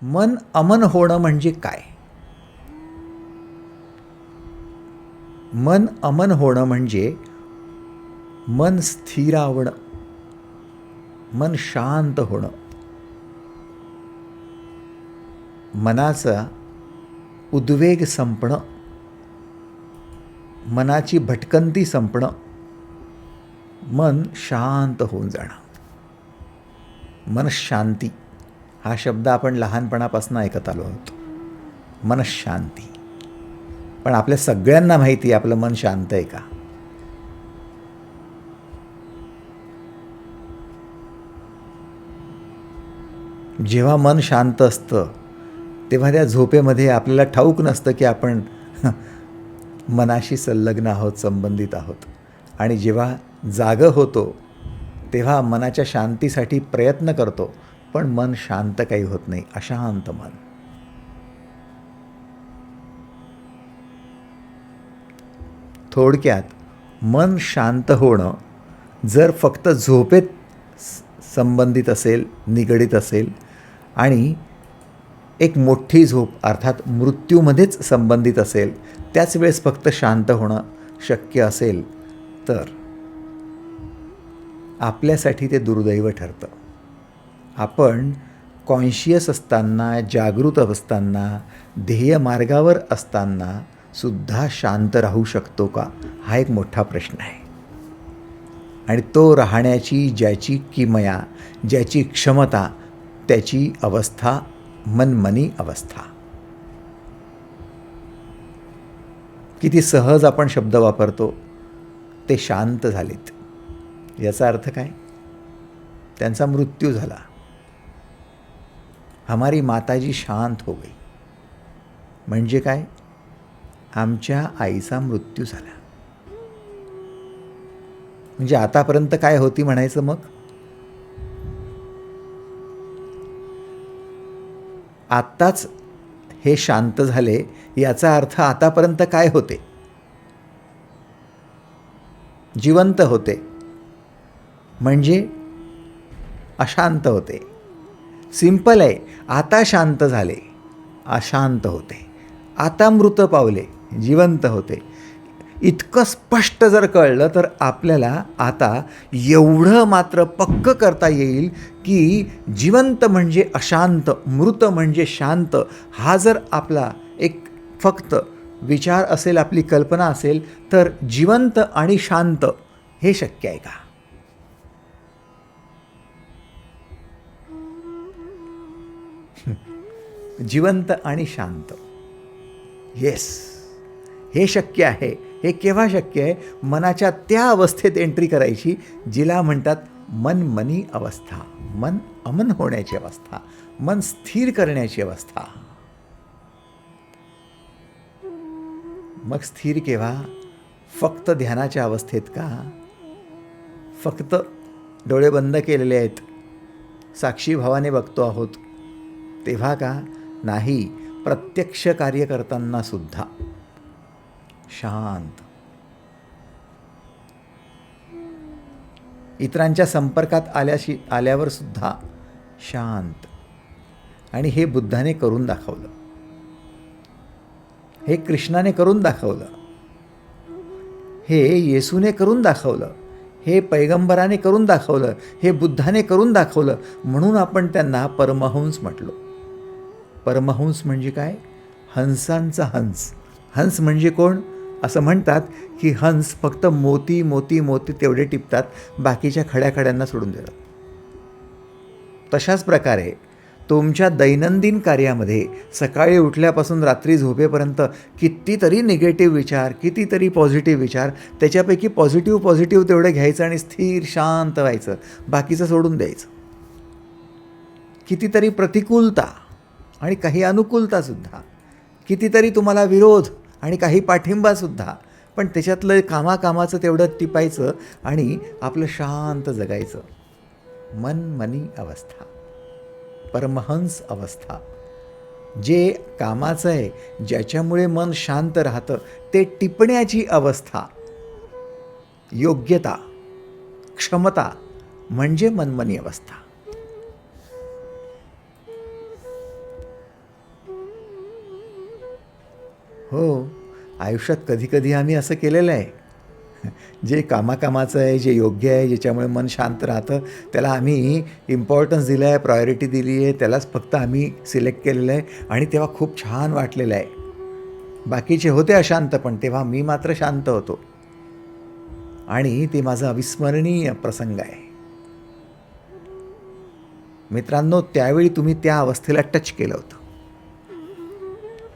मन अमन होणं म्हणजे काय? मन अमन होणं म्हणजे मन स्थिरावणं, मन शांत होणं, मनाचा उद्वेग संपणं, मनाची भटकंती संपणं, मन शांत होऊन जाणं. मनशांती हा शब्द आपण लहानपणापासून ऐकत आलो आहोत. मनशांती. पण आपल्या सगळ्यांना माहिती आहे आपलं मन शांत आहे का? जेव्हा मन शांत असतं तेव्हा त्या झोपेमध्ये आपल्याला ठाऊक नसतं की आपण मनाशी संलग्न आहोत, संबंधित आहोत. आणि जेव्हा जागं होतो तेव्हा मनाच्या शांतीसाठी प्रयत्न करतो, पण मन शांत काही होत नाही, अशांत मन. थोडक्यात मन शांत होणं जर फक्त झोपेत संबंधित असेल, निगडित असेल आणि एक मोठी झोप अर्थात मृत्यूमध्येच संबंधित असेल, त्याच वेळेस फक्त शांत होणं शक्य असेल तर आपल्यासाठी ते दुर्दैव ठरतं. आपण कॉन्शियस असताना, जागृत असताना, ध्येय मार्गावर असताना सुद्धा शांत राहू शकतो का? हा एक मोठा प्रश्न आहे. आणि तो राहण्याची ज्याची किमया, ज्याची क्षमता, त्याची अवस्था मनमनी अवस्था. किती सहज आपण शब्द वापरतो, ते शांत झालेत. याचा अर्थ काय? त्यांचा मृत्यू झाला. हमारी माताजी शांत हो गई. म्हणजे काय? आमच्या आईचा मृत्यू झाला. म्हणजे आतापर्यंत काय होती म्हणायचं मग? आत्ताच हे शांत झाले याचा अर्थ आतापर्यंत काय होते? जिवंत होते. म्हणजे अशांत होते. सिंपल आहे. आता शांत झाले, अशांत होते. आता मृत पावले, जिवंत होते. इतकं स्पष्ट जर कळलं तर आपल्याला आता एवढं मात्र पक्क करता येईल की जिवंत म्हणजे अशांत, मृत म्हणजे शांत. हा जर आपला एक फक्त विचार असेल, आपली कल्पना असेल, तर जिवंत आणि शांत हे शक्य आहे का? जिवंत आणि शांत, येस, हे शक्य आहे. हे केव्हा शक्य आहे? मनाच्या त्या अवस्थेत एंट्री करायची जिला म्हणतात मनमनी अवस्था, मन अमन होण्याची अवस्था, मन स्थिर करण्याची अवस्था. मग स्थिर केव्हा? फक्त ध्यानाच्या अवस्थेत का? फक्त डोळे बंद केलेले आहेत, साक्षी भावाने बघतो आहोत तेव्हा का? नाही. प्रत्यक्ष कार्य करताना सुद्धा शांत. इतरांच्या संपर्कात आल्यावर सुद्धा शांत. आणि हे बुद्धाने करून दाखवलं, हे कृष्णाने करून दाखवलं, हे येसूने करून दाखवलं, हे पैगंबराने करून दाखवलं, हे बुद्धाने करून दाखवलं. म्हणून आपण त्यांना परमहंस म्हटलो. परमहंस म्हणजे काय? हंसांचा हंस. हंस म्हणजे कोण? असं म्हणतात की हंस फक्त मोती मोती मोती तेवढे टिपतात, बाकीच्या खड्याखड्यांना सोडून देतात. तशाच प्रकारे तुमच्या दैनंदिन कार्यामध्ये सकाळी उठल्यापासून रात्री झोपेपर्यंत कितीतरी निगेटिव्ह विचार, कितीतरी पॉझिटिव्ह विचार, त्याच्यापैकी पॉझिटिव्ह तेवढं घ्यायचं आणि स्थिर शांत व्हायचं, बाकीचं सोडून द्यायचं. कितीतरी प्रतिकूलता आणि काही अनुकूलतासुद्धा, कितीतरी तुम्हाला विरोध आणि काही पाठिंबासुद्धा, पण त्याच्यातलं कामाचं तेवढं टिपायचं आणि आपलं शांत जगायचं. मनमनी अवस्था, परमहंस अवस्था. जे कामाचं आहे, ज्याच्यामुळे मन शांत राहतं, ते टिपण्याची अवस्था, योग्यता, क्षमता म्हणजे मनमनी अवस्था. हो, आयुष्यात कधी-कधी आम्ही असं केलेलं आहे. जे कामाकामाचं आहे, जे योग्य आहे, ज्याच्यामुळे मन शांत राहतं, त्याला आम्ही इम्पॉर्टन्स दिलं आहे, प्रायोरिटी दिली आहे, त्यालाच फक्त आम्ही सिलेक्ट केलेलं आहे आणि तेव्हा खूप छान वाटलेलं आहे. बाकीचे होते अशांत, पण तेव्हा मी मात्र शांत होतो आणि ते माझं अविस्मरणीय प्रसंग आहे. मित्रांनो, त्यावेळी तुम्ही त्या अवस्थेला टच केलं होतं,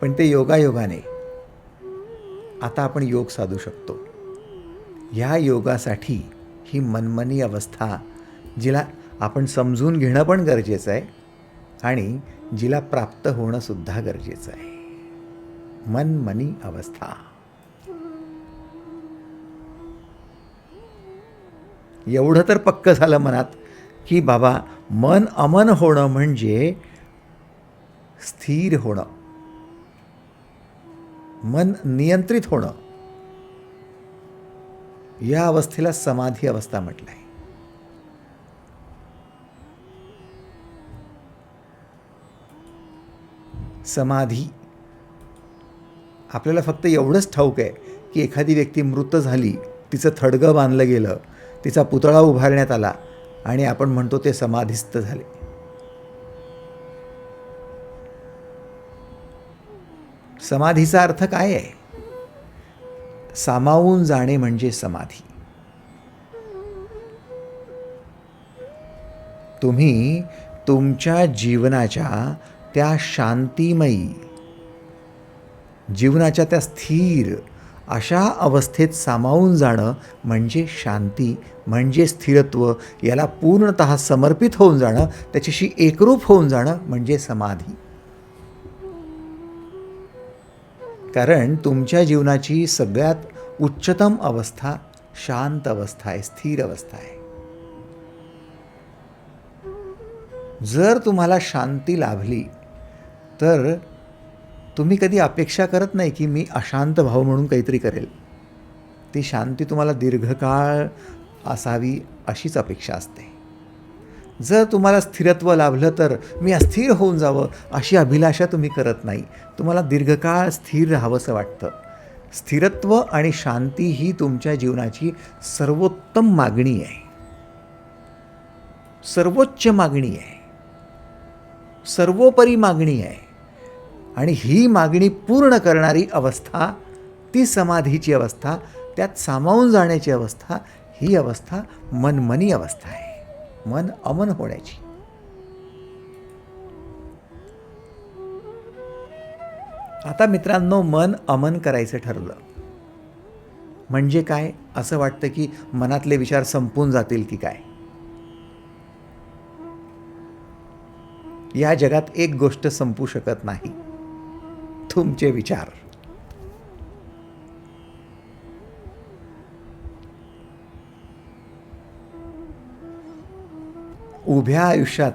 पण ते योगायोगाने आता आपण योग साधू शकतो. ह्या योगासाठी ही मनमनी अवस्था, जिला आपण समजून घेणं पण गरजेचं आहे आणि जिला प्राप्त होणं सुद्धा गरजेचं आहे. मनमनी अवस्था. एवढं तर पक्क झालं मनात की बाबा, मन अमन होणं म्हणजे स्थिर होणं, मन नियंत्रित होणं. या अवस्थेला समाधी अवस्था म्हटलं आहे. समाधी. आपल्याला फक्त एवढंच ठाऊक आहे की एखादी व्यक्ती मृत झाली, तिचं थडगं बांधलं गेलं, तिचा पुतळा उभारण्यात आला आणि आपण म्हणतो ते समाधिस्थ झाले. समाधीचा अर्थ काय आहे? सामावून जाणे म्हणजे समाधी. तुम्ही तुमच्या जीवनाच्या त्या शांतिमयी, जीवनाच्या त्या स्थिर अशा अवस्थेत सामावून जाणं म्हणजे शांती, म्हणजे स्थिरत्व. याला पूर्णतः समर्पित होऊन जाणं, त्याच्याशी एकरूप होऊन जाणं म्हणजे समाधी. कारण तुमच्या जीवनाची सगळ्यात उच्चतम अवस्था शांत अवस्था आहे, स्थिर अवस्था आहे. जर तुम्हाला शांती लाभली तर तुम्ही कधी अपेक्षा करत नाही की मी अशांत व्हावं म्हणून काहीतरी करेल. ती शांती तुम्हाला दीर्घकाळ असावी अशीच अपेक्षा असते. जर तुम्हाला स्थिरत्व लाभलं तर मी अस्थिर होऊन जावं अशी अभिलाषा तुम्ही करत नाही. तुम्हाला दीर्घकाळ स्थिर राहावंसं वाटतं. स्थिरत्व आणि शांती ही तुमच्या जीवनाची सर्वोत्तम मागणी आहे, सर्वोच्च मागणी आहे, सर्वोपरी मागणी आहे. आणि ही मागणी पूर्ण करणारी अवस्था, ती समाधीची अवस्था, त्यात सामावून जाण्याची अवस्था, ही अवस्था मनमनी अवस्था आहे, मन अमन होण्याची. आता मित्रांनो, मन अमन करायचं ठरलं म्हणजे काय? असं वाटतं की मनातले विचार संपून जातील की काय? या जगात एक गोष्ट संपू शकत नाही, तुमचे विचार. उभ्या आयुष्यात,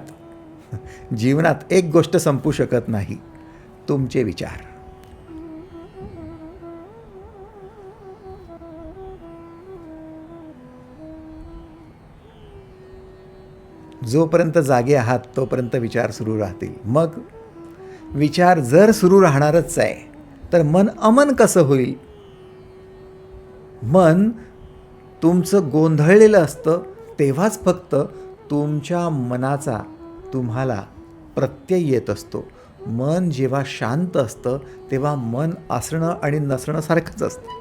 जीवनात एक गोष्ट संपू शकत नाही, तुमचे विचार. जोपर्यंत जागे आहात तोपर्यंत विचार सुरू राहतील. मग विचार जर सुरू राहणारच आहे तर मन अमन कसं होईल? मन तुमचं गोंधळलेलं असतं तेव्हाच फक्त तुमच्या मनाचा तुम्हाला प्रत्यय येत असतो. मन जेव्हा शांत असतं तेव्हा मन असणं आणि नसणं सारखंच असतं.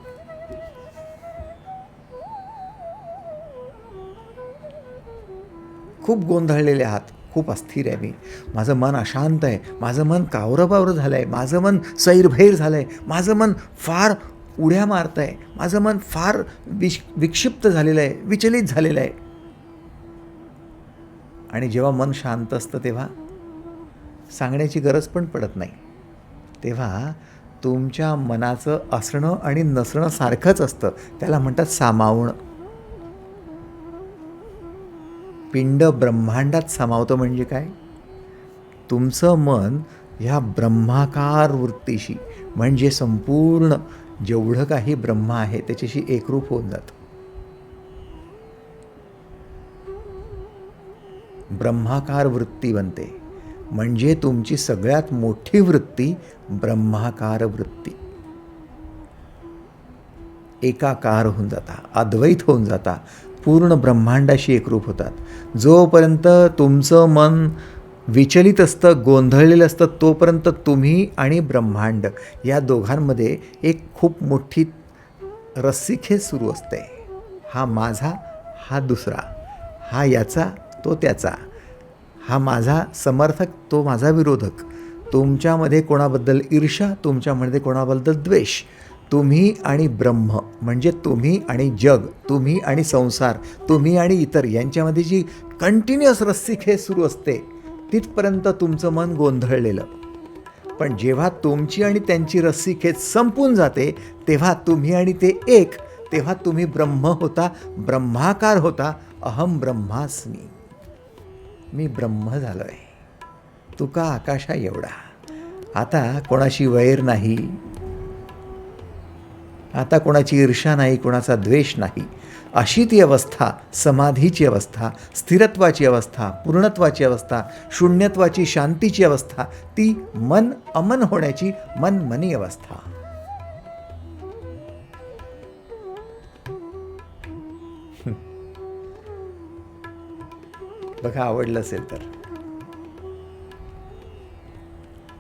खूप गोंधळलेले आहात, खूप अस्थिर आहे मी, माझं मन अशांत आहे, माझं मन कावरबावर झालं आहे, माझं मन सैरभैर झालं आहे, माझं मन फार उड्या मारतं आहे, माझं मन फार विक्षिप्त झालेलं आहे, विचलित झालेलं आहे. आणि जेव्हा मन शांत असतं तेव्हा सांगण्याची गरज पण पडत नाही. तेव्हा तुमच्या मनाचं असणं आणि नसणं सारखंच असतं. त्याला म्हणतात सामावणं. पिंड ब्रह्मांडात सामावतं म्हणजे काय? तुमचं मन ह्या ब्रह्माकार वृत्तीशी, म्हणजे संपूर्ण जेवढं काही ब्रह्म आहे त्याच्याशी एकरूप होऊन जातं. ब्रह्माकार वृत्ती बनते. म्हणजे तुमची सगळ्यात मोठी वृत्ती ब्रह्माकार वृत्ती. एकाकार होऊन जाता, अद्वैत होऊन जाता, पूर्ण ब्रह्मांडाशी एकरूप होतात. जोपर्यंत तुमचं मन विचलित असतं, गोंधळलेलं असतं, तोपर्यंत तुम्ही आणि ब्रह्मांड या दोघांमध्ये एक खूप मोठी रस्सीखेच सुरू असते. हा माझा, हा दुसरा, हा याचा, तो त्याचा, हा माझा समर्थक, तो माझा विरोधक, तुमच्यामध्ये कोणाबद्दल ईर्ष्या, तुमच्यामध्ये कोणाबद्दल द्वेष, तुम्ही आणि ब्रह्म म्हणजे तुम्ही आणि जग, तुम्ही आणि संसार, तुम्ही आणि इतर यांच्यामध्ये जी कंटिन्युअस रस्सीखेच सुरू असते, तिथपर्यंत तुमचं मन गोंधळलेलं. पण जेव्हा तुमची आणि त्यांची रस्सीखेच संपून जाते, तेव्हा तुम्ही आणि ते एक, तेव्हा तुम्ही ब्रह्म होता, ब्रह्माकार होता. अहम ब्रह्मास्मी, मी ब्रह्म झालो आहे. तुका आकाशा एवढा. आता कोणाशी वैर नाही, आता कोणाची ईर्ष्या नाही, कोणाचा द्वेष नाही. अशी ती अवस्था, समाधीची अवस्था, स्थिरत्वाची अवस्था, पूर्णत्वाची अवस्था, शून्यत्वाची, शांतीची अवस्था, ती मन अमन होण्याची मनमनी अवस्था. बघा, आवडलं असेल तर.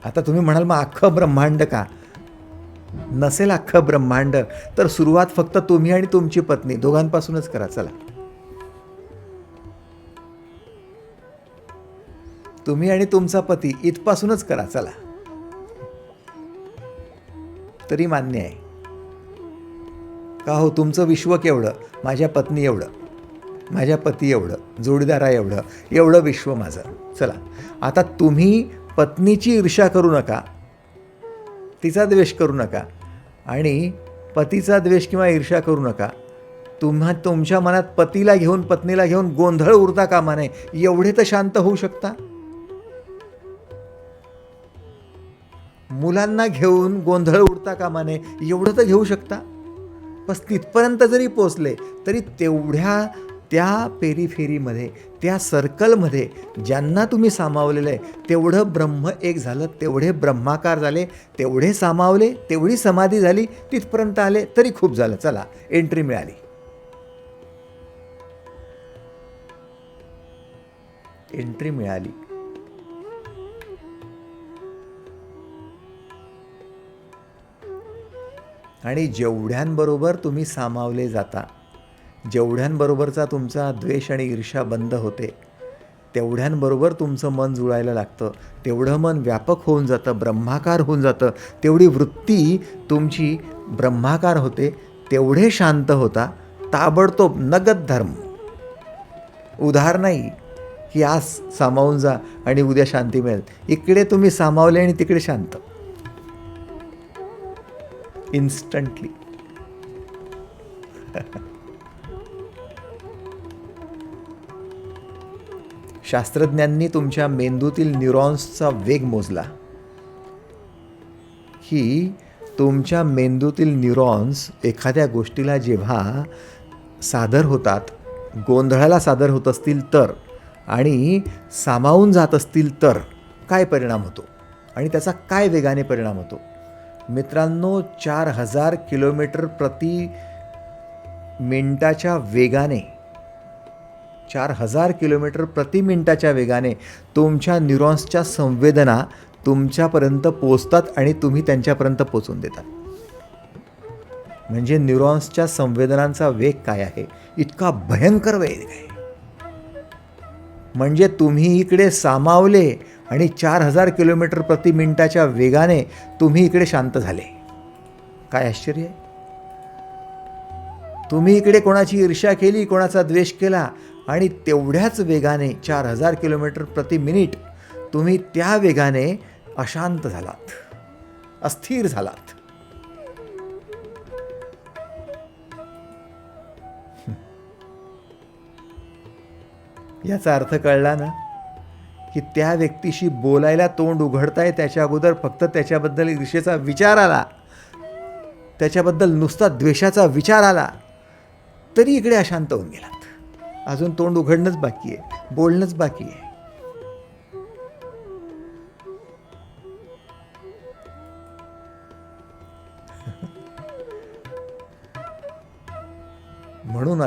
आता तुम्ही म्हणाल मग अख्खं ब्रह्मांड का? नसेल अख्खं ब्रह्मांड तर सुरुवात फक्त तुम्ही आणि तुमची पत्नी दोघांपासूनच करा. चला, तुम्ही आणि तुमचा पती इथपासूनच करा. चला, तरी मान्य आहे का? हो, तुमचं विश्व केवढं? माझ्या पत्नी एवढं, माझ्या पती एवढं, जोडीदारा एवढं, एवढं विश्व माझं. चला, आता तुम्ही पत्नीची ईर्ष्या करू नका, तिचा द्वेष करू नका आणि पतीचा द्वेष किंवा ईर्ष्या करू नका. तुमच्या मनात पतीला घेऊन, पत्नीला घेऊन गोंधळ उरता कामा नये. एवढे तर शांत होऊ शकता. मुलांना घेऊन गोंधळ उडता कामा नये, एवढं तर घेऊ शकता. बस तिथपर्यंत जरी पोचले तरी तेवढ्या त्या पेरीफेरीमध्ये, त्या सर्कलमध्ये ज्यांना तुम्ही सामावलेलं आहे, तेवढं ब्रह्म एक झालं, तेवढे ब्रह्माकार झाले, तेवढे सामावले, तेवढी समाधी झाली, तिथपर्यंत आले तरी खूप झालं. चला, एंट्री मिळाली. एंट्री मिळाली. आणि जेवढ्यांबरोबर तुम्ही सामावले जाता, जेवढ्यांबरोबरचा तुमचा द्वेष आणि ईर्ष्या बंद होते, तेवढ्यांबरोबर तुमचं मन जुळायला लागतं. तेवढं मन व्यापक होऊन जातं, ब्रह्माकार होऊन जातं. तेवढी वृत्ती तुमची ब्रह्माकार होते, तेवढे शांत होता. ताबडतोब नगद धर्म. उधार नाही की आज सामावून जा आणि उद्या शांती मिळेल. इकडे तुम्ही सामावले आणि तिकडे शांत, इन्स्टंटली. शास्त्रज्ञांनी तुमच्या मेंदूतील न्यूरॉन्सचा वेग मोजला की तुमच्या मेंदूतील न्यूरॉन्स एखाद्या गोष्टीला जेव्हा सादर होतात, गोंधळाला सादर होत असतील तर, आणि सामावून जात असतील तर काय परिणाम होतो आणि त्याचा काय वेगाने परिणाम होतो. मित्रांनो, 4000 किलोमीटर प्रति मिनिटाच्या वेगाने, 4000 किलोमीटर प्रति मिनिटाच्या वेगाने तुमच्या न्यूरॉन्सच्या संवेदना तुमच्यापर्यंत पोचतात आणि तुम्ही त्यांच्यापर्यंत पोचून देतात. म्हणजे न्यूरॉन्सच्या संवेदनांचा वेग काय आहे? इतका भयंकर वेग आहे. म्हणजे तुम्ही इकडे सामावले आणि 4000 किलोमीटर प्रति मिनिटाच्या वेगाने तुम्ही इकडे शांत झाले. काय आश्चर्य आहे? तुम्ही इकडे कोणाची ईर्ष्या केली, कोणाचा द्वेष केला आणि तेवढ्याच वेगाने 4000 किलोमीटर प्रति मिनिट तुम्ही त्या वेगाने अशांत झालात, अस्थिर झालात. याचा अर्थ कळला ना, की त्या व्यक्तीशी बोलायला तोंड उघडताय त्याच्या अगोदर फक्त त्याच्याबद्दल ईर्ष्येचा विचार आला, त्याच्याबद्दल नुसता द्वेषाचा विचार आला, तरी इकडे अशांत होऊन गेलात. अजून तोंड उघडणंच बाकी आहे, बोलणंच बाकी आहे.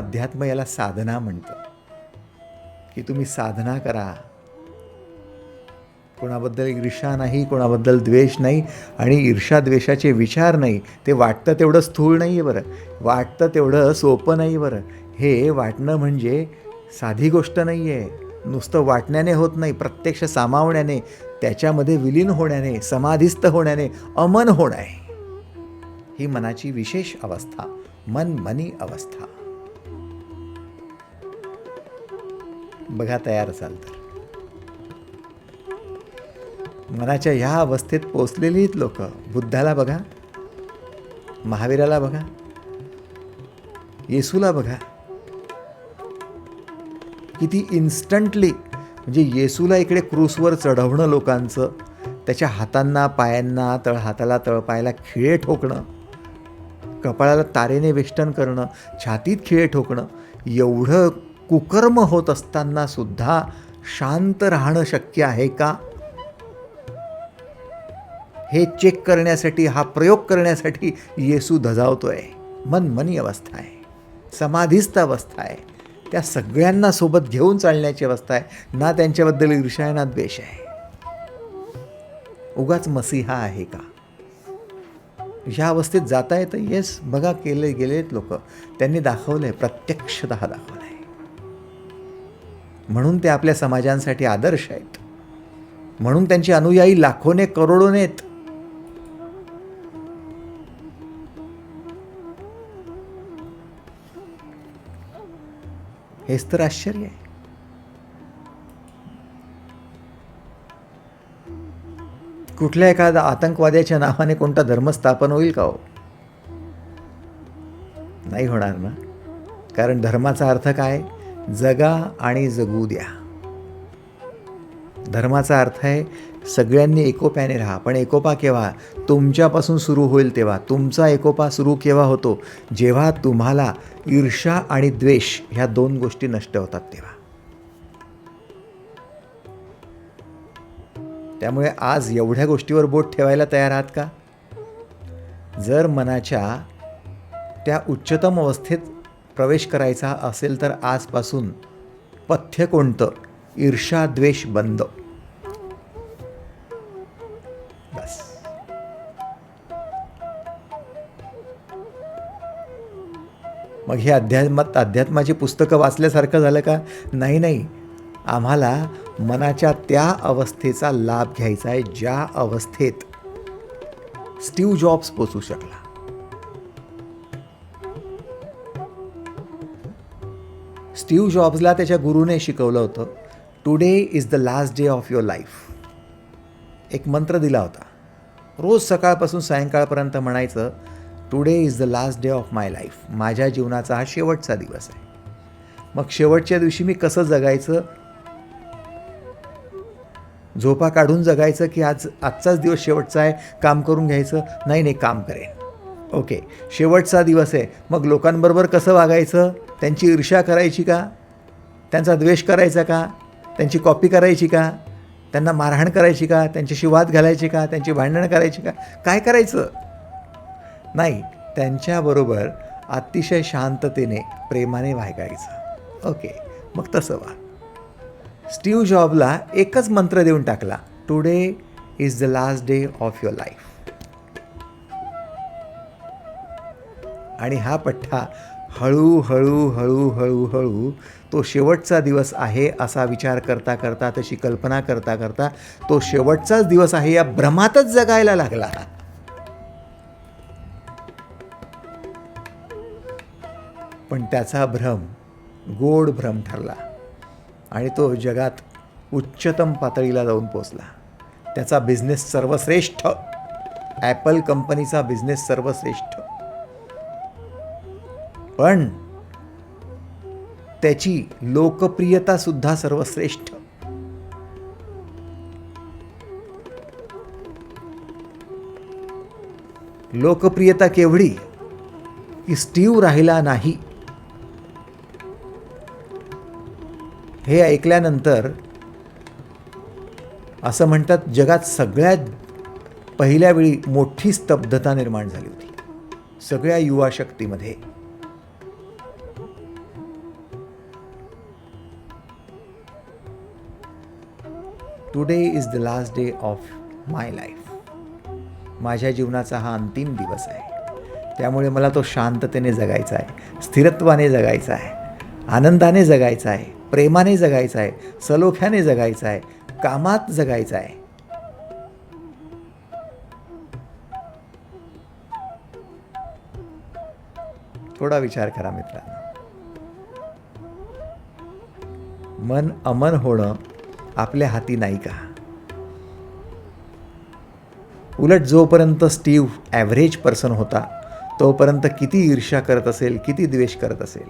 अध्यात्म याला साधना म्हणतं, की तुम्ही साधना करा. कोणाबद्दल ईर्ष्या नाही, कोणाबद्दल द्वेष नाही आणि ईर्ष्या द्वेषाचे विचार नाही. ते वाटतं तेवढं स्थूल नाही आहे बरं, वाटतं तेवढं सोपं नाही बरं. हे वाटणं म्हणजे साधी गोष्ट नाही आहे. नुसतं वाटण्याने होत नाही, प्रत्यक्ष सामावण्याने, त्याच्यामध्ये विलीन होण्याने, समाधिस्थ होण्याने, अमन होणं आहे. ही मनाची विशेष अवस्था, मनमनी अवस्था. बघा तयार असाल तर. मनाच्या ह्या अवस्थेत पोचलेली आहेत लोक. बुद्धाला बघा, महावीराला बघा, येसूला बघा, किती इन्स्टंटली. म्हणजे येसूला इकडे क्रूसवर चढवणं लोकांचं, त्याच्या हातांना पायांना, तळहाताला तळपायाला खिळे ठोकणं, कपाळाला तारेने वेष्टन करणं, छातीत खिळे ठोकणं, एवढं कुकर्म होत असताना सुद्धा शांत राहणं शक्य आहे का? हे चेक करण्यासाठी, हा प्रयोग करण्यासाठी येसू धजावतोय. मनमनी अवस्था आहे, समाधीस्थ अवस्था आहे, त्या सगळ्यांना सोबत घेऊन चालण्याची अवस्था आहे. ना त्यांच्याबद्दल ईर्ष्या आहे, ना द्वेष आहे. उगाच मसीहा आहे का? ह्या अवस्थेत जाता येतं. येस, बघा गेलेत लोक, त्यांनी दाखवलंय, प्रत्यक्षतः दाखवलंय. म्हणून ते आपल्या समाजांसाठी आदर्श आहेत. म्हणून त्यांचे अनुयायी लाखोने करोडोने आहेत. हेच तर आश्चर्य आहे. कुठल्या एखाद्या आतंकवाद्याच्या नावाने कोणता धर्म स्थापन होईल का हो? नाही होणार ना. कारण धर्माचा अर्थ काय? जगा आणि जगू द्या. धर्माचा अर्थ आहे सगळ्यांनी एकोप्याने राहा. पण एकोपा केव्हा? तुमच्यापासून सुरू होईल तेव्हा. तुमचा एकोपा सुरू केव्हा होतो? जेव्हा तुम्हाला ईर्ष्या आणि द्वेष ह्या दोन गोष्टी नष्ट होतात तेव्हा. त्यामुळे आज एवढ्या गोष्टीवर बोट ठेवायला तयार आहात का? जर मनाच्या त्या उच्चतम अवस्थेत प्रवेश करायचा असेल तर आजपासून पथ्य कोणतं? ईर्ष्या द्वेष बंद. बस. मग हे अध्यात्माची पुस्तकं वाचल्यासारखं झालं का? नाही. आम्हाला मनाच्या त्या अवस्थेचा लाभ घ्यायचा आहे ज्या अवस्थेत स्टीव्ह जॉब्स पोचू शकला. स्टीव्ह जॉब्सला त्याच्या गुरुने शिकवलं होतं, today is the last day of your life. एक मंत्र दिला होता. रोज सकाळपासून सायंकाळपर्यंत म्हणायचं, today is the last day of my life. माझ्या जीवनाचा हा शेवटचा दिवस आहे. मग शेवटच्या दिवशी मी कसं जगायचं? झोपा काढून जगायचं की आजचाच दिवस शेवटचा आहे, काम करून घ्यायचं? नाही, काम करेन. ओके, शेवटचा दिवस आहे, मग लोकांबरोबर कसं वागायचं? त्यांची ईर्ष्या करायची का? त्यांचा द्वेष करायचा का? त्यांची कॉपी करायची का? त्यांना मारहाण करायची का? त्यांच्याशी वाद घालायची का? त्यांची भांडणं करायची का? काय करायचं? नाही, त्यांच्याबरोबर अतिशय शांततेने, प्रेमाने वागायचं. ओके, मग तसं वा. स्टीव्ह जॉबला एकच मंत्र देऊन टाकला, today is the last day of your life. आणि हा पठ्ठा हळू तो शेवटचा दिवस आहे असा विचार करता करता, तशी कल्पना करता करता तो शेवटचाच दिवस आहे या भ्रमातच जगायला लागला. पण त्याचा भ्रम गोड भ्रम ठरला आणि तो जगात उच्चतम पातळीला जाऊन पोचला. त्याचा बिझनेस सर्वश्रेष्ठ, ॲपल कंपनीचा बिझनेस सर्वश्रेष्ठ. पण त्याची लोकप्रियता सुद्धा सर्वश्रेष्ठ. लोकप्रियता केवढी की स्टीव्ह राहिला नाही. हे ऐकल्यानंतर असं म्हणतात जगात सगळ्यात पहिल्या वेळी मोठी स्तब्धता निर्माण झाली होती सगळ्या युवा शक्तीमध्ये. Today is the last day of my life. माझ्या जीवनाचा हा अंतिम दिवस आहे. त्यामुळे मला तो शांततेने जगायचा आहे, स्थिरत्वाने जगायचा आहे, आनंदाने जगायचा आहे, प्रेमाने जगायचा आहे, सलोख्याने जगायचा आहे, कामात जगायचा आहे. थोडा विचार करा मित्रांनो. मन अमन होणं आपल्या हाती नाही का? उलट जोपर्यंत स्टीव्ह ॲव्हरेज पर्सन होता तोपर्यंत किती ईर्ष्या करत असेल, किती द्वेष करत असेल,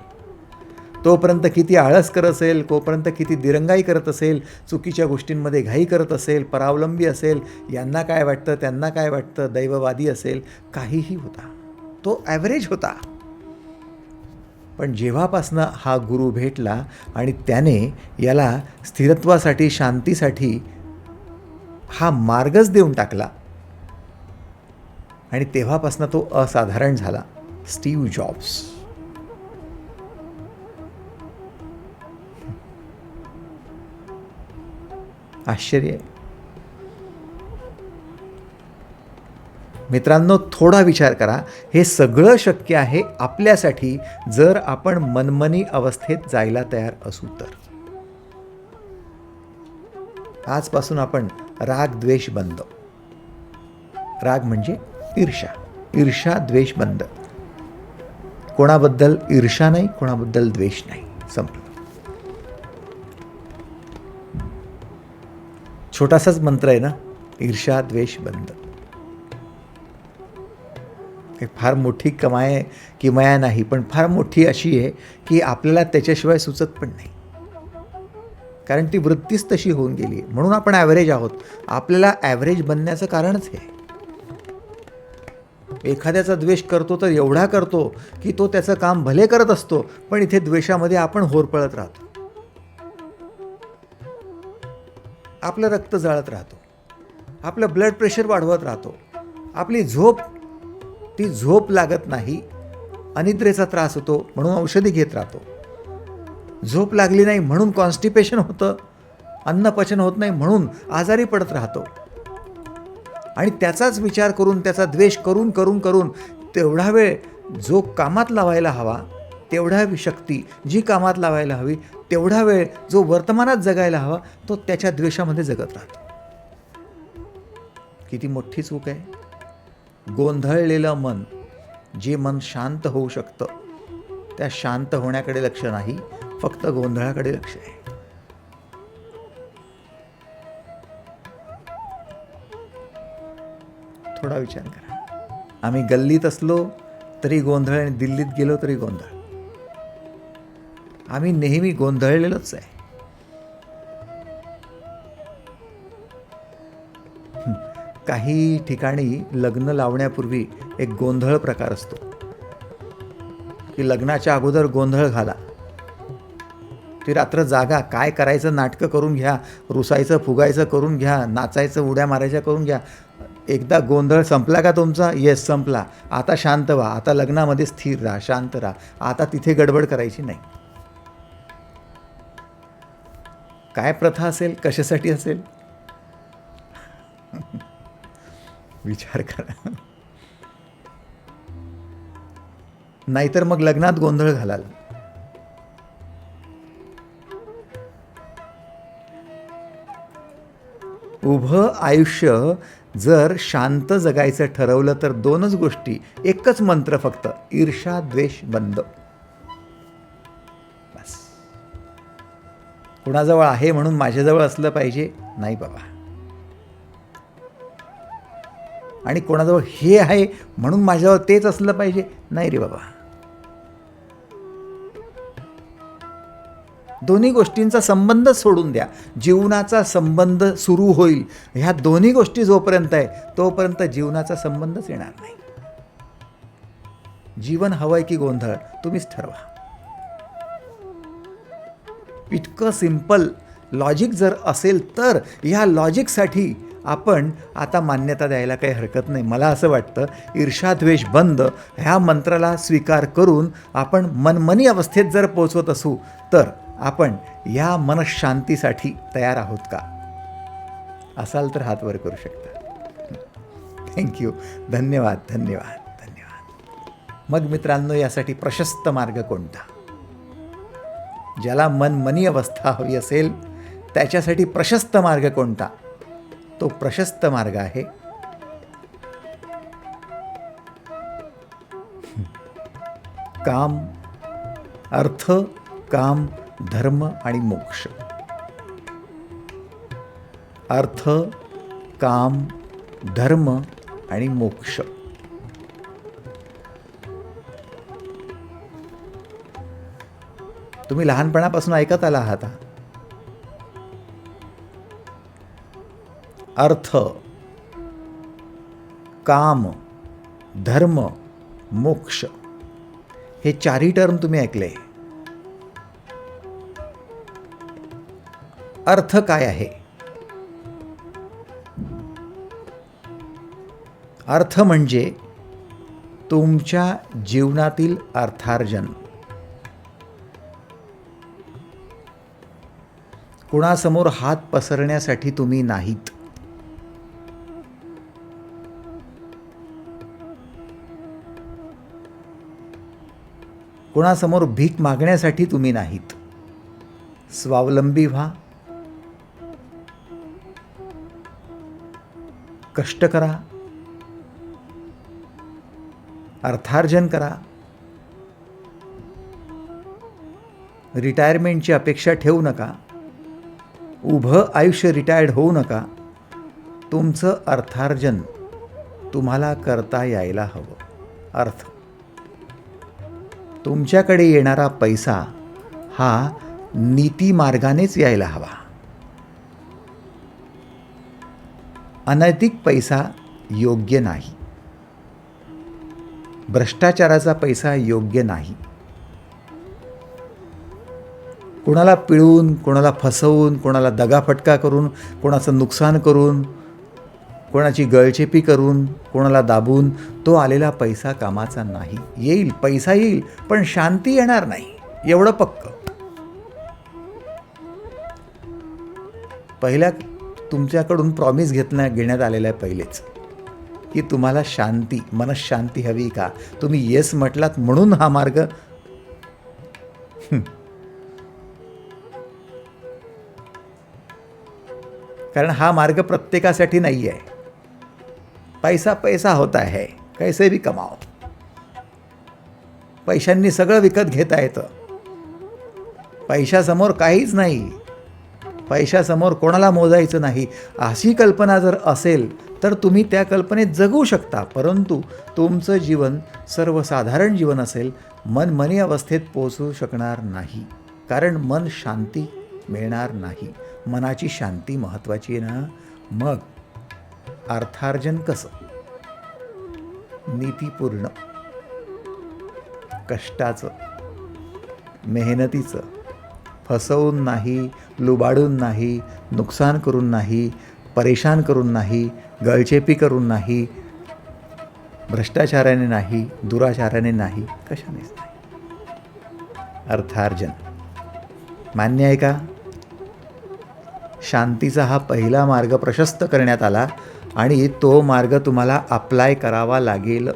तोपर्यंत किती आळस करत असेल, तोपर्यंत किती दिरंगाई करत असेल, चुकीच्या गोष्टींमध्ये घाई करत असेल, परावलंबी असेल, यांना काय वाटतं त्यांना काय वाटतं, दैववादी असेल, काहीही होता. तो ॲव्हरेज होता. पण जेव्हापासनं हा गुरु भेटला आणि त्याने याला स्थिरत्वासाठी, शांतीसाठी हा मार्गच देऊन टाकला आणि तेव्हापासनं तो असाधारण झाला. Steve jobs. आश्चर्य आहे. मित्रांनो, थोडा विचार करा. हे सगळं शक्य आहे आपल्यासाठी जर आपण मनमनी अवस्थेत जायला तयार असू तर. आजपासून आपण राग द्वेष बंद. राग म्हणजे ईर्ष्या, ईर्ष्या द्वेष बंद. कोणाबद्दल ईर्ष्या नाही, कोणाबद्दल द्वेष नाही. संपलं. छोटासाच मंत्र आहे ना, ईर्ष्या द्वेष बंद. फार मोठी किमया नाही, पण फार मोठी अशी आहे की आपल्याला त्याच्याशिवाय सुचत पण नाही. कारण ती वृत्तीच तशी होऊन गेली आहे. म्हणून आपण ॲव्हरेज आहोत. आपल्याला ॲव्हरेज बनण्याचं कारणच हे. एखाद्याचा द्वेष करतो तर एवढा करतो की तो त्याचं काम भले करत असतो, पण इथे द्वेषामध्ये आपण होरपळत राहतो. आपलं रक्त जळत राहतो, आपलं ब्लड प्रेशर वाढवत राहतो, आपली झोप लागत नाही, अनिद्रेचा त्रास होतो म्हणून औषधी घेत राहतो, झोप लागली नाही म्हणून कॉन्स्टिपेशन होतं, अन्नपचन होत नाही म्हणून आजारी पडत राहतो. आणि त्याचाच विचार करून, त्याचा द्वेष करून करून करून तेवढा वेळ जो कामात लावायला हवा, तेवढा शक्ती जी कामात लावायला हवी, तेवढा वेळ जो वर्तमानात जगायला हवा, तो त्याच्या द्वेषामध्ये जगत राहतो. किती मोठी चूक आहे. गोंधळलेलं मन, जे मन शांत होऊ शकतं, त्या शांत होण्याकडे लक्ष नाही, फक्त गोंधळाकडे लक्ष आहे. थोडा विचार करा. आम्ही गल्लीत असलो तरी गोंधळ आणि दिल्लीत गेलो तरी गोंधळ. आम्ही नेहमी गोंधळलेलोच आहे. काही ठिकाणी लग्न लावण्यापूर्वी एक गोंधळ प्रकार असतो की लग्नाच्या अगोदर गोंधळ घाला, ती रात्र जागा, काय करायचं नाटकं करून घ्या, रुसायचं फुगायचं करून घ्या, नाचायचं उड्या मारायच्या करून घ्या. एकदा गोंधळ संपला का तुमचा? येस, संपला. आता शांत व्हा, आता लग्नामध्ये स्थिर राहा, शांत राहा, आता तिथे गडबड करायची नाही. काय प्रथा असेल, कशासाठी असेल? विचार करा. नाहीतर मग लग्नात गोंधळ घालाल. उभं आयुष्य जर शांत जगायचं ठरवलं तर दोनच गोष्टी, एकच मंत्र फक्त, ईर्ष्या द्वेष बंद. बस. कुणाजवळ आहे म्हणून माझ्याजवळ असलं पाहिजे नाही बाबा. आणि कोणाजवळ हे आहे म्हणून माझ्याजवळ तेच असलं पाहिजे नाही रे बाबा. दोन्ही गोष्टींचा संबंध सोडून द्या. जीवनाचा संबंध सुरू होईल. ह्या दोन्ही गोष्टी जोपर्यंत आहे तोपर्यंत जीवनाचा संबंधच येणार नाही. जीवन हवंय की गोंधळ, तुम्हीच ठरवा. इतकं सिंपल लॉजिक जर असेल तर ह्या लॉजिकसाठी आपण आता मान्यता द्यायला काही हरकत नाही. मला असं वाटतं ईर्ष्याद्वेष बंद ह्या मंत्राला स्वीकार करून आपण मनमनी अवस्थेत जर पोचवत असू तर आपण या मनशांतीसाठी तयार आहोत का? असाल तर हात वर करू शकता. थँक्यू. धन्यवाद धन्यवाद धन्यवाद. मग मित्रांनो, यासाठी प्रशस्त मार्ग कोणता? ज्याला मनमनी अवस्था हवी असेल त्याच्यासाठी प्रशस्त मार्ग कोणता? तो प्रशस्त मार्ग आहे काम, अर्थ, काम, धर्म आणि मोक्ष. अर्थ, काम, धर्म आणि मोक्ष. तुम्ही लहानपणापासून ऐकत आला आहात. अर्थ, काम, धर्म, मोक्ष हे चारही टर्म तुम्ही ऐकले. अर्थ काय आहे? अर्थ म्हणजे तुमच्या जीवनातील अर्थार्जन. कुणासमोर हात पसरण्यासाठी तुम्ही नाहीत. कुणासमोर भीक मागण्यासाठी तुम्ही नाहीत. स्वावलंबी व्हा, कष्ट करा, अर्थार्जन करा. रिटायरमेंटची अपेक्षा ठेवू नका. उभं आयुष्य रिटायर्ड होऊ नका. तुमचं अर्थार्जन तुम्हाला करता यायला हवं. अर्थ, तुमच्याकडे येणारा पैसा हा नीती मार्गानेच यायला हवा. अनैतिक पैसा योग्य नाही. भ्रष्टाचाराचा पैसा योग्य नाही. कोणाला पिळून, कोणाला फसवून, कोणाला दगाफटका करून, कोणाचं नुकसान करून, कोणाची गळचेपी करून, कोणाला दाबून तो आलेला पैसा कामाचा नाही. येईल, पैसा येईल, पण शांती येणार नाही, एवढं पक्क. पहिल्या तुमच्याकडून प्रॉमिस घेण्यात आलेलं आहे पहिलेच, की तुम्हाला शांती, मनशांती हवी का? तुम्ही येस म्हटलात म्हणून हा मार्ग. कारण हा मार्ग प्रत्येकासाठी नाही आहे. पैसा पैसा होता है, कैसे भी कमाओ. पैशांनी सगळं विकत घेता येतं. पैशासमोर काहीच नाही. पैशासमोर कोणाला मोजायचं नाही. अशी कल्पना जर असेल तर तुम्ही त्या कल्पनेत जगू शकता. परंतु तुमचं जीवन सर्वसाधारण जीवन असेल, मनमनी अवस्थेत पोहोचू शकणार नाही. कारण मन शांती मिळणार नाही. मनाची शांती महत्त्वाची आहे ना. मग अर्थार्जन कसं? नीतीपूर्ण, कष्टाचं, मेहनतीचं, फसवून नाही, लुबाडून नाही, नुकसान करून नाही, परेशान करून नाही, गळचेपी करून नाही, भ्रष्टाचाराने नाही, दुराचाराने नाही, कशानेच नाही. अर्थार्जन मान्य आहे का? शांतीचा हा पहिला मार्ग प्रशस्त करण्यात आला आणि तो मार्ग तुम्हाला अप्लाय करावा लागेल.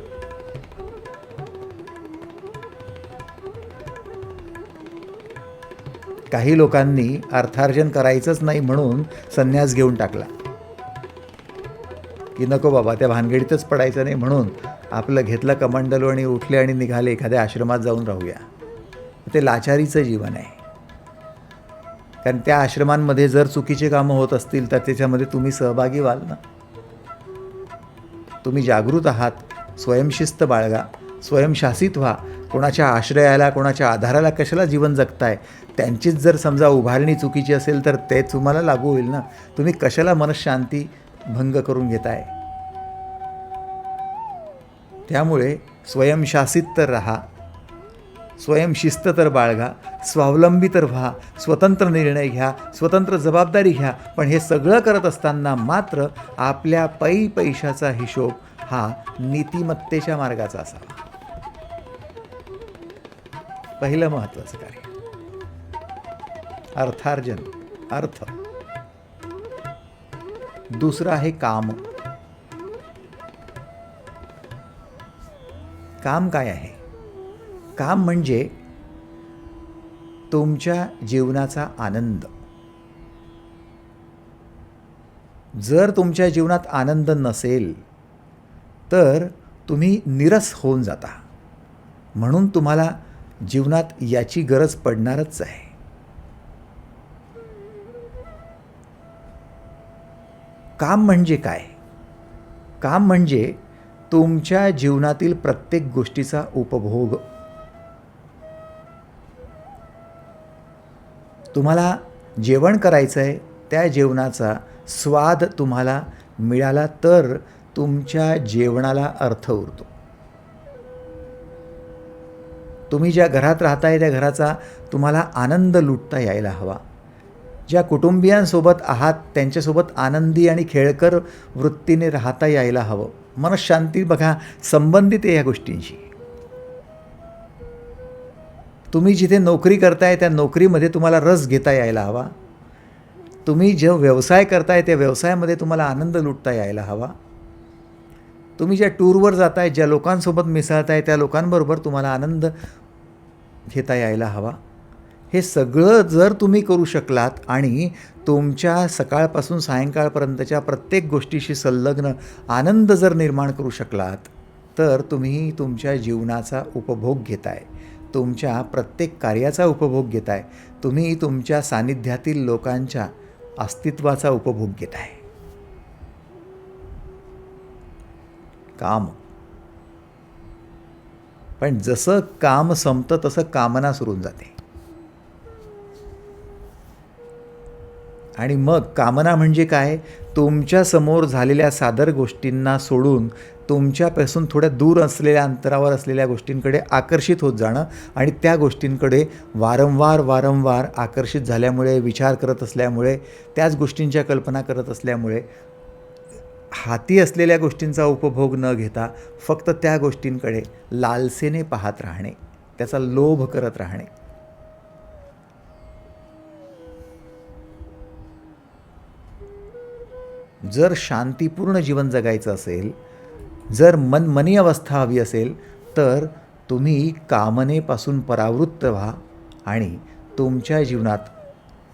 काही लोकांनी अर्थार्जन करायचंच नाही म्हणून संन्यास घेऊन टाकला, की नको बाबा त्या भानगडीतच पडायचं नाही म्हणून आपलं घेतलं कमंडलू आणि उठले आणि निघाले एखाद्या आश्रमात जाऊन राहूया. ते लाचारीचं जीवन आहे. कारण त्या आश्रमांमध्ये जर चुकीचे कामं होत असतील तर त्याच्यामध्ये तुम्ही सहभागी व्हाल ना. तुम्ही जागृत आहात, स्वयंशिस्त बाळगा, स्वयंशासित व्हा. कोणाच्या आश्रयाला, कोणाच्या आधाराला कशाला जीवन जगताय? त्यांचीच जर समजा उभारणी चुकीची असेल तर ते तुम्हाला लागू होईल ना. तुम्ही कशाला मनशांती भंग करून घेताय? त्यामुळे स्वयंशासित तर राहा, स्वयंशिस्त तर बाळगा, स्वावलंबी तर व्हा, स्वतंत्र निर्णय घ्या, स्वतंत्र जबाबदारी घ्या. पण हे सगळं करत असताना मात्र आपल्या पैशाचा हिशोब हा नीतिमत्तेच्या मार्गाचा असावा. पहिलं महत्त्वाचं कार्य अर्थार्जन. अर्थ दुसरं आहे काम. काम काय आहे? काम म्हणजे तुमच्या जीवनाचा आनंद. जर तुमच्या जीवनात आनंद नसेल तर तुम्ही निरस होऊन जाता. म्हणून तुम्हाला जीवनात याची गरज पडणारच आहे. काम म्हणजे काय? काम म्हणजे तुमच्या जीवनातील प्रत्येक गोष्टीचा उपभोग. तुम्हाला जेवण करायचं आहे, त्या जेवणाचा स्वाद तुम्हाला मिळाला तर तुमच्या जेवणाला अर्थ उरतो. तुम्ही ज्या घरात राहताय त्या घराचा तुम्हाला आनंद लुटता यायला हवा. ज्या कुटुंबियांसोबत आहात त्यांच्यासोबत आनंदी आणि खेळकर वृत्तीने राहता यायला हवं. मनःशांती बघा संबंधित आहे या गोष्टींशी. तुम्ही जिथे नोकरी करताय त्या नोकरीमध्ये तुम्हाला रस घेता यायला हवा. तुम्ही जो व्यवसाय करताय त्या व्यवसायामध्ये तुम्हाला आनंद लुटता यायला हवा. तुम्ही ज्या टूरवर जाताय, ज्या लोकांसोबत मिसळताय त्या लोकांबरोबर तुम्हाला आनंद घेता यायला हवा. हे सगळं जर तुम्ही करू शकलात आणि तुमच्या सकाळपासून सायंकाळपर्यंतच्या प्रत्येक गोष्टीशी संलग्न आनंद जर निर्माण करू शकलात तर तुम्ही तुमच्या जीवनाचा उपभोग घेताय. तुमच्या प्रत्येक कार्याचा उपभोग घेताय. तुम्ही तुमच्या सानिध्यातील लोकांच्या अस्तित्वाचा उपभोग घेताय. काम. पण जसं काम संपतं तसं कामना सुरू होऊन जाते. आणि मग कामना म्हणजे काय? तुमच्या समोर झालेल्या सादर गोष्टींना सोडून तुमच्यापासून थोड्या दूर असलेल्या अंतरावर असलेल्या गोष्टींकडे आकर्षित होत जाणं आणि त्या गोष्टींकडे वारंवार आकर्षित झाल्यामुळे, विचार करत असल्यामुळे, त्याच गोष्टींच्या कल्पना करत असल्यामुळे हाती असलेल्या गोष्टींचा उपभोग न घेता फक्त त्या गोष्टींकडे लालसेने पाहत राहणे, त्याचा लोभ करत राहणे. जर शांतीपूर्ण जीवन जगायचं असेल, जर मनमनी अवस्था हवी असेल तर तुम्ही कामनेपासून परावृत्त व्हा आणि तुमच्या जीवनात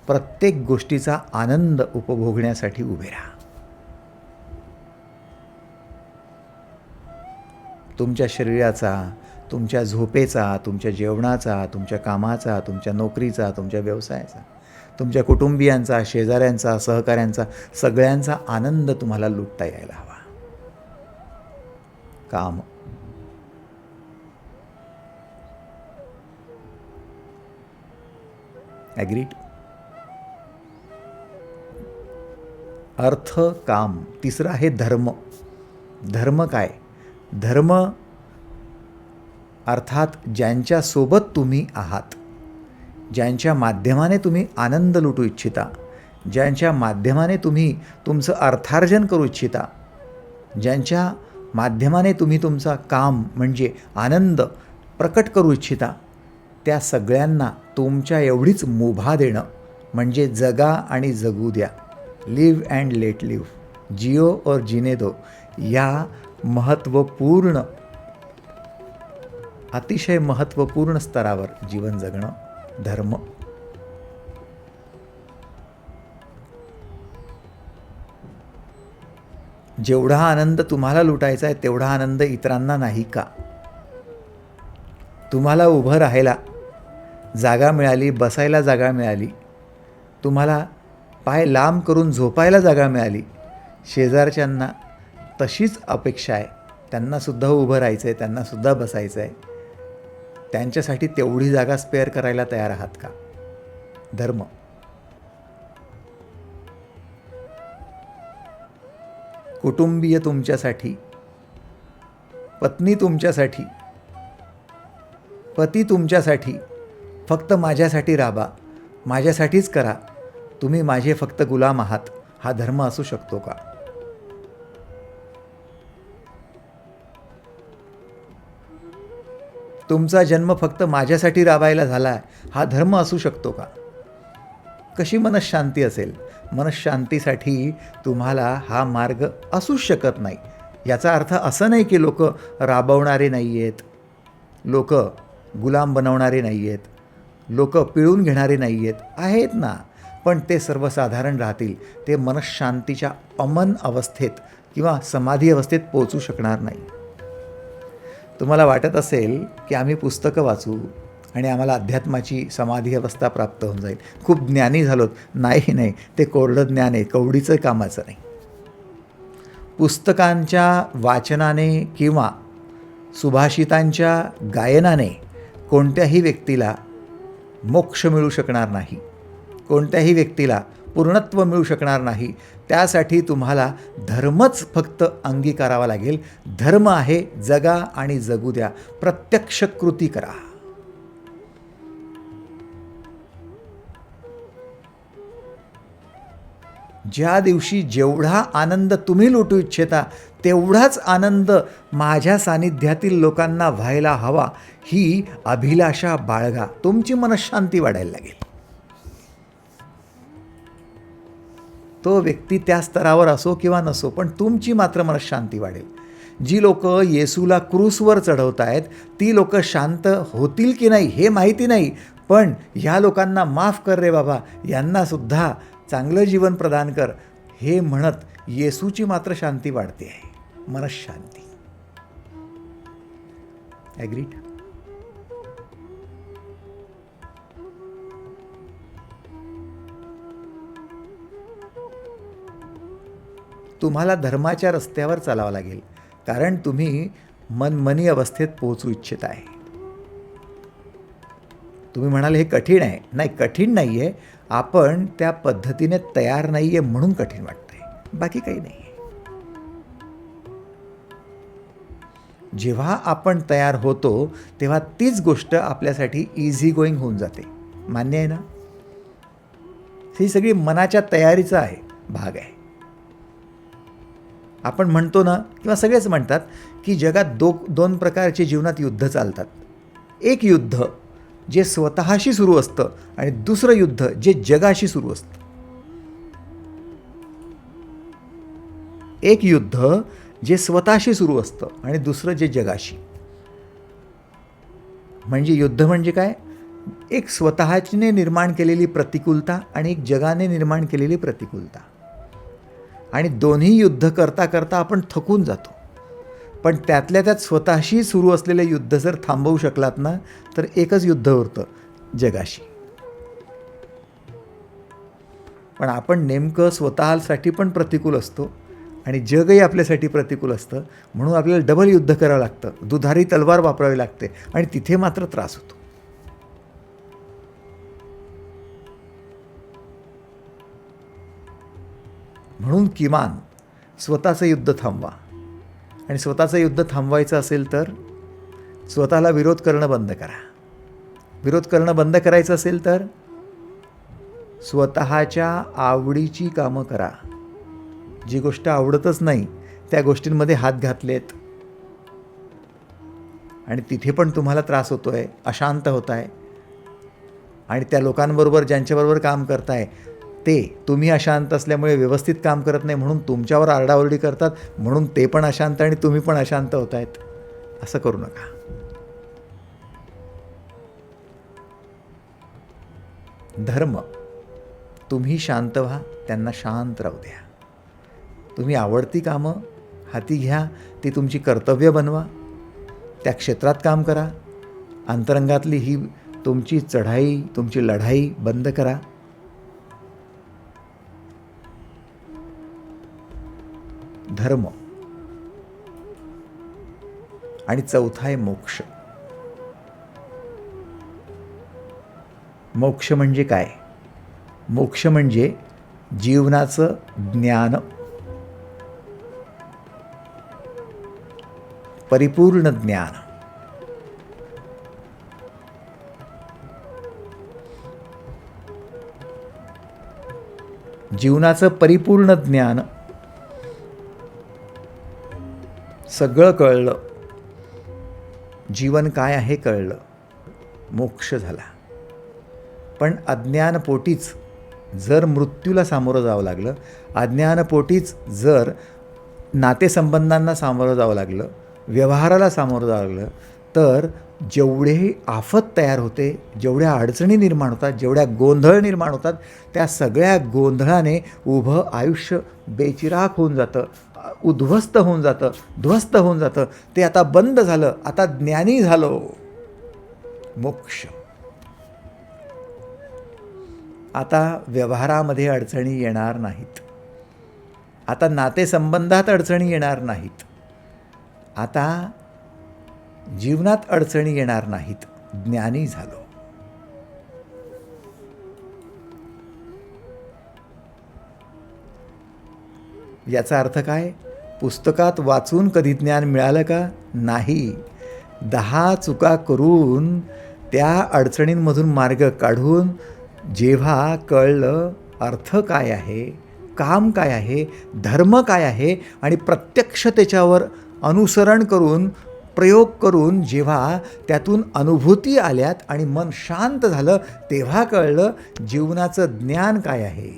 प्रत्येक गोष्टीचा आनंद उपभोगण्यासाठी उभे राहा. तुमच्या शरीराचा, तुमच्या झोपेचा, तुमच्या जेवणाचा, तुमच्या कामाचा, तुमच्या नोकरीचा, तुमच्या व्यवसायाचा, तुमच्या कुटुंबियांचा, शेजाऱ्यांचा, सहकाऱ्यांचा, सगळ्यांचा आनंद तुम्हाला लुटता यायला हवा. काम. ॲग्रीड? अर्थ, काम. तिसरं आहे धर्म. धर्म काय? धर्म अर्थात ज्यांच्यासोबत तुम्ही आहात, ज्यांच्या माध्यमाने तुम्ही आनंद लुटू इच्छिता, ज्यांच्या माध्यमाने तुम्ही तुमचं अर्थार्जन करू इच्छिता, ज्यांच्या माध्यमाने तुम्ही तुमचा काम म्हणजे आनंद प्रकट करू इच्छिता, त्या सगळ्यांना तुमच्या एवढीच मुभा देणं म्हणजे जगा आणि जगू द्या. लिव्ह अँड लेट लिव्ह, जिओ और जीने दो, या महत्त्वपूर्ण, अतिशय महत्त्वपूर्ण स्तरावर जीवन जगणं धर्म. जेवढा आनंद तुम्हाला लुटायचा आहे तेवढा आनंद इतरांना नाही का? तुम्हाला उभं राहायला जागा मिळाली, बसायला जागा मिळाली, तुम्हाला पाय लांब करून झोपायला जागा मिळाली, शेजारच्यांना तशीच अपेक्षा आहे. त्यांनासुद्धा उभं राहायचं आहे, त्यांनासुद्धा बसायचं आहे. त्यांच्यासाठी तेवढी जागा स्पेअर करायला तयार आहात का? धर्म. कुटुंबीय तुमच्यासाठी, पत्नी तुमच्यासाठी, पती तुमच्यासाठी, फक्त माझ्यासाठी राबा, माझ्यासाठीच करा, तुम्ही माझे फक्त गुलाम आहात, हा धर्म असू शकतो का? तुमचा जन्म फक्त माझ्यासाठी राबायला झाला, हा धर्म असू शकतो का? कशी मनःशांती असेल? मनःशांतीसाठी तुम्हाला हा मार्ग असूच शकत नाही. याचा अर्थ असं नाही की लोक राबवणारे नाही आहेत, लोक गुलाम बनवणारे नाही आहेत, लोक पिळून घेणारे नाही आहेत, आहेत ना. पण ते सर्वसाधारण राहतील. ते मनःशांतीच्या अमन अवस्थेत किंवा समाधी अवस्थेत पोहोचू शकणार नाही. तुम्हाला वाटत असेल की आम्ही पुस्तकं वाचू आणि आम्हाला अध्यात्माची समाधी अवस्था प्राप्त होऊन जाईल, खूप ज्ञानी झालोत. नाही, ते कोरडं ज्ञान आहे, कवडीचं कामाचं नाही. पुस्तकांच्या वाचनाने किंवा सुभाषितांच्या गायनाने कोणत्याही व्यक्तीला मोक्ष मिळू शकणार नाही, कोणत्याही व्यक्तीला पूर्णत्व मिळू शकणार नाही. त्यासाठी तुम्हाला धर्मच फक्त अंगीकारावा लागेल. धर्म आहे जगा आणि जगू द्या, प्रत्यक्ष कृती करा. ज्या दिवशी जेवढा आनंद तुम्ही लुटू इच्छिता तेवढाच आनंद माझ्या सानिध्यातील लोकांना व्हायला हवा, ही अभिलाषा बाळगा. तुमची मनःशांती वाढायला लागेल. तो व्यक्ती त्या स्तरावर असो किंवा नसो, पण तुमची मात्र मनःशांती वाढेल. जी लोक येसूला क्रूसवर चढवत आहेत ती लोक शांत होतील की नाही हे माहिती नाही, पण ह्या लोकांना माफ कर रे बाबा, यांनासुद्धा चांगलं जीवन प्रदान कर, हे म्हणत येसूची मात्र शांती वाढते आहे, मनःशांती. ॲग्रीड? तुम्हाला धर्माच्या रस्त्यावर चालावं लागेल, कारण तुम्ही मनमनी अवस्थेत पोहोचू इच्छित आहे. तुम्ही म्हणाल हे कठीण आहे. नाही, कठीण नाही आहे, आपण त्या पद्धतीने तयार नाही आहे म्हणून कठीण वाटतं आहे, बाकी काही नाही आहे. जेव्हा आपण तयार होतो तेव्हा तीच गोष्ट आपल्यासाठी इझी गोईंग होऊन जाते. मान्य आहे ना? ही सगळी मनाच्या तयारीचा आहे, भाग आहे. आपण म्हणतो ना, किंवा सगळेच म्हणतात की जगात दोन प्रकारचे जीवनात युद्ध चालतात. एक युद्ध जे स्वतःशी सुरू असतं आणि दुसरं युद्ध जे जगाशी सुरू असतं. एक युद्ध जे स्वतःशी सुरू असतं आणि दुसरं जे जगाशी. म्हणजे युद्ध म्हणजे काय? एक स्वतःने निर्माण केलेली प्रतिकूलता आणि एक जगाने निर्माण केलेली प्रतिकूलता. आणि दोन्ही युद्ध करता करता आपण थकून जातो. पण त्यातल्या त्यात स्वतःशी सुरू असलेलं युद्ध जर थांबवू शकलात ना, तर एकच युद्ध उरतं, जगाशी. पण आपण नेमकं स्वतःसाठी पण प्रतिकूल असतो आणि जगही आपल्यासाठी प्रतिकूल असतं, म्हणून आपल्याला डबल युद्ध करावं लागतं, दुधारी तलवार वापरावी लागते आणि तिथे मात्र त्रास होतो. म्हणून किमान स्वतःचं युद्ध थांबवा. आणि स्वतःचं युद्ध थांबवायचं असेल तर स्वतःला विरोध करणं बंद करा. विरोध करणं बंद करायचं असेल तर स्वतःच्या आवडीची कामं करा. जी गोष्ट आवडतच नाही त्या गोष्टींमध्ये हात घातलेत आणि तिथे पण तुम्हाला त्रास होतो आहे, अशांत होत आहे, आणि त्या लोकांबरोबर ज्यांच्याबरोबर काम करताय ते तुम्ही अशांत असल्यामुळे व्यवस्थित काम करत नाही म्हणून तुमच्यावर आरडाओरडी करतात, म्हणून ते पण अशांत आणि तुम्ही पण अशांत होत आहेत. असं करू नका. धर्म, तुम्ही शांत व्हा, त्यांना शांत राहू द्या. तुम्ही आवडती कामं हाती घ्या, ती तुमची कर्तव्य बनवा, त्या क्षेत्रात काम करा. अंतरंगातली ही तुमची चढाई, तुमची लढाई बंद करा. धर्म. आणि चौथा आहे मोक्ष. मोक्ष म्हणजे काय? मोक्ष म्हणजे जीवनाचं ज्ञान, परिपूर्ण ज्ञान. जीवनाचं परिपूर्ण ज्ञान. सगळं कळलं, जीवन काय आहे कळलं, मोक्ष झाला. पण अज्ञानपोटीच जर मृत्यूला सामोरं जावं लागलं, अज्ञानपोटीच जर नातेसंबंधांना सामोरं जावं लागलं, व्यवहाराला सामोरं जावं लागलं, तर जेवढेही आफत तयार होते, जेवढ्या अडचणी निर्माण होतात, जेवढ्या गोंधळ निर्माण होतात, त्या सगळ्या गोंधळाने उभं आयुष्य बेचिराख होऊन जातं, उद्ध्वस्त होऊन जातं, ध्वस्त होऊन जातं. ते आता बंद झालं, आता ज्ञानी झालो. मोक्ष. आता व्यवहारामध्ये अडचणी येणार नाहीत. आता नातेसंबंधात अडचणी येणार नाहीत. आता जीवनात अडचणी येणार नाहीत. ज्ञानी झालो. याचा अर्थ काय? पुस्तकात वाचून कधी ज्ञान मिळालं का? नाही. 10 चुका करून त्या अडचणींमधून मार्ग काढून जेव्हा कळलं अर्थ काय आहे, काम काय आहे, धर्म काय आहे, आणि प्रत्यक्ष त्याच्यावर अनुसरण करून, प्रयोग करून जेव्हा त्यातून अनुभूती आल्यात आणि मन शांत झालं, तेव्हा कळलं जीवनाचं ज्ञान काय आहे.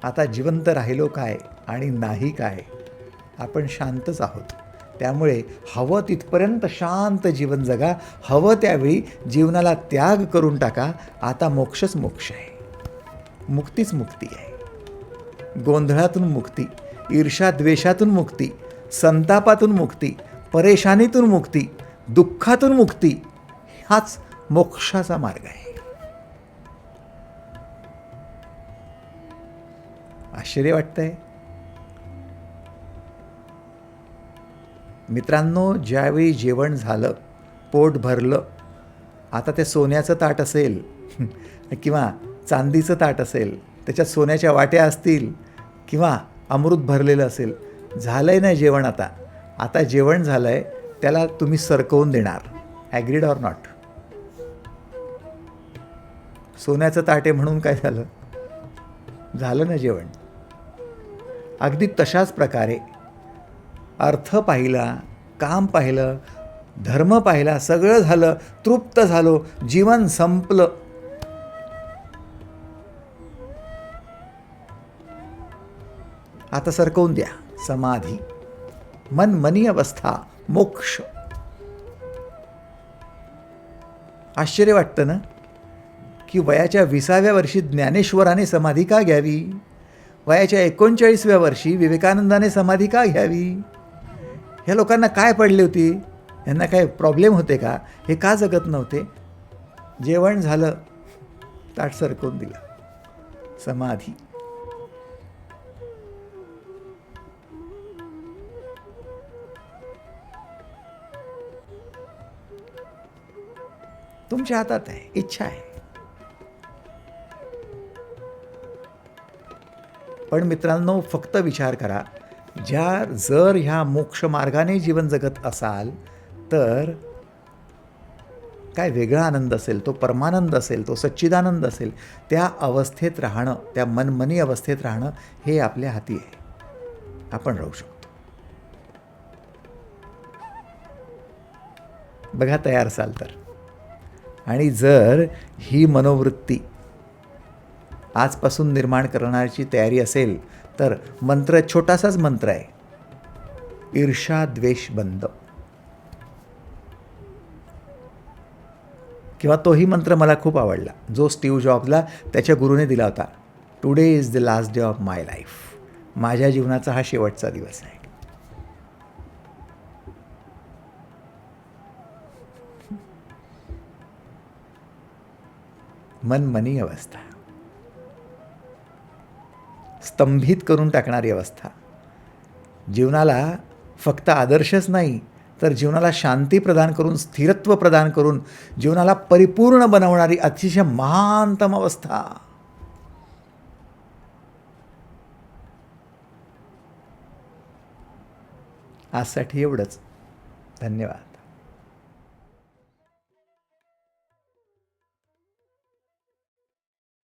आता जिवंत राहिलो काय आणि नाही काय? आपण शांतच आहोत. त्यामुळे हवं तिथपर्यंत शांत जीवन जगा, हवं त्यावेळी जीवनाला त्याग करून टाका. आता मोक्षच मोक्ष आहे, मुक्तीच मुक्ती आहे. गोंधळातून मुक्ती, ईर्ष्या द्वेषातून मुक्ती, संतापातून मुक्ती, परेशानीतून मुक्ती, दुःखातून मुक्ती, हाच मोक्षाचा मार्ग आहे. आश्चर्य वाटतंय? मित्रांनो, ज्यावेळी जेवण झालं, पोट भरलं, आता ते सोन्याचं ताट असेल किंवा चांदीचं ताट असेल, त्याच्यात सोन्याच्या वाट्या असतील किंवा अमृत भरलेलं असेल, झालं आहे ना जेवण. आता जेवण झालं आहे, त्याला तुम्ही सरकवून देणार. Agreed or not? सोन्याचं ताट आहे म्हणून काय झालं? झालं ना जेवण. अगदी तशाच प्रकारे अर्थ पाहिला, काम पाहिलं, धर्म पाहिला, सगळं झालं, तृप्त झालो, जीवन संपलं. आता सरकवून द्या. समाधी, मनमनी अवस्था, मोक्ष. आश्चर्य वाटतं ना की वयाच्या 20व्या वर्षी ज्ञानेश्वराने समाधी का घ्यावी? वयाच्या 39व्या वर्षी विवेकानंदाने समाधी का घ्यावी? ह्या लोकांना काय पडले होते? यांना काय प्रॉब्लेम होते का? हे का जगत नव्हते? जेवण झालं, ताट सरकवून दिलं, समाधी. तुमच्या हातात आहे, इच्छा आहे. पण मित्रांनो, फक्त विचार करा, जर ह्या मोक्ष मार्गाने जीवन जगत असाल तर काय वेगळा आनंद असेल, तो परमानंद असेल, तो सच्चिदानंद असेल. त्या अवस्थेत राहणं, त्या मनमनी अवस्थेत राहणं हे आपल्या हाती आहे. आपण राहू शकतो. बघा, तयार असाल तर. आणि जर ही मनोवृत्ती आजपासून निर्माण करण्याची तयारी असेल तर मंत्र छोटासाच मंत्र आहे, ईर्ष्या द्वेष बंद. किंवा तोही मंत्र मला खूप आवडला, जो स्टीव्ह जॉब्सला त्याच्या गुरुने दिला होता. Today is the last day of my life. माझ्या जीवनाचा हा शेवटचा दिवस आहे. मनमनी अवस्था, स्तंभित करून टाकणारी अवस्था. जीवनाला फक्त आदर्शच नाही तर जीवनाला शांती प्रदान करून, स्थिरत्व प्रदान करून जीवनाला परिपूर्ण बनवणारी अतिशय महानतम अवस्था. आजसाठी एवढंच. धन्यवाद.